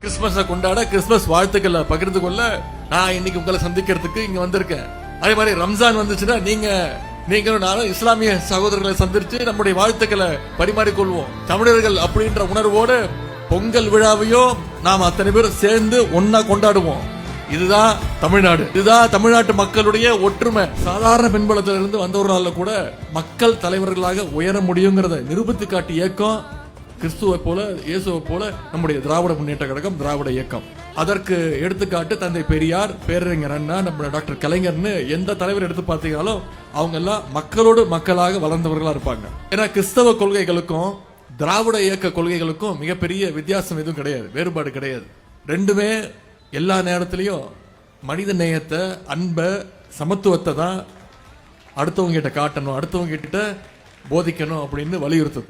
கிறிஸ்துமஸை கொண்டாட, கிறிஸ்துமஸ் வாழ்த்துக்களை பகிர்ந்து கொள்ள நான் இன்னைக்கு உங்களை சந்திக்கிறதுக்கு இங்க வந்திருக்கேன். அதே மாதிரி ரம்ஜான் வந்துச்சுன்னா நீங்களும் நானும் இஸ்லாமிய சகோதரர்களை சந்திச்சு நம்முடைய வாழ்த்துக்களை பரிமாறிக்கொள்வோம். தமிழர்கள் அப்படின்ற உணர்வோடு பொங்கல் விழாவையும் நாம் அத்தனை பேரும் சேர்ந்து ஒன்னா கொண்டாடுவோம். இதுதான் தமிழ்நாடு, இதுதான் தமிழ்நாட்டு மக்களுடைய ஒற்றுமை. சாதாரண பின்புலத்திலிருந்து வந்தவர்களால கூட மக்கள் தலைவர்களாக உயர முடியுங்கிறத நிரூபித்து காட்டிய இயக்கம் கிறிஸ்துவை போல, இயேசுவை போல நம்முடைய திராவிட முன்னேற்ற கழகம், திராவிட இயக்கம். அதற்கு எடுத்துக்காட்டு தந்தை பெரியார், பேரறிஞர் அண்ணா, நம்ம டாக்டர் கலைஞர்னு எந்த தலைவர் எடுத்து பார்த்தீங்கன்னாலும் அவங்க எல்லாம் மக்களோடு மக்களாக வளர்ந்தவர்களா இருப்பாங்க. ஏன்னா கிறிஸ்தவ கொள்கைகளுக்கும் திராவிட இயக்க கொள்கைகளுக்கும் மிகப்பெரிய வித்தியாசம் எதுவும் கிடையாது, வேறுபாடு கிடையாது. ரெண்டுமே எல்லா நேரத்திலையும் மனித நேயத்தை, அன்பை, சமத்துவத்தை தான் அடுத்தவங்க கிட்ட காட்டணும், அடுத்தவங்க கிட்ட போதிக்கணும் அப்படின்னு வலியுறுத்துது.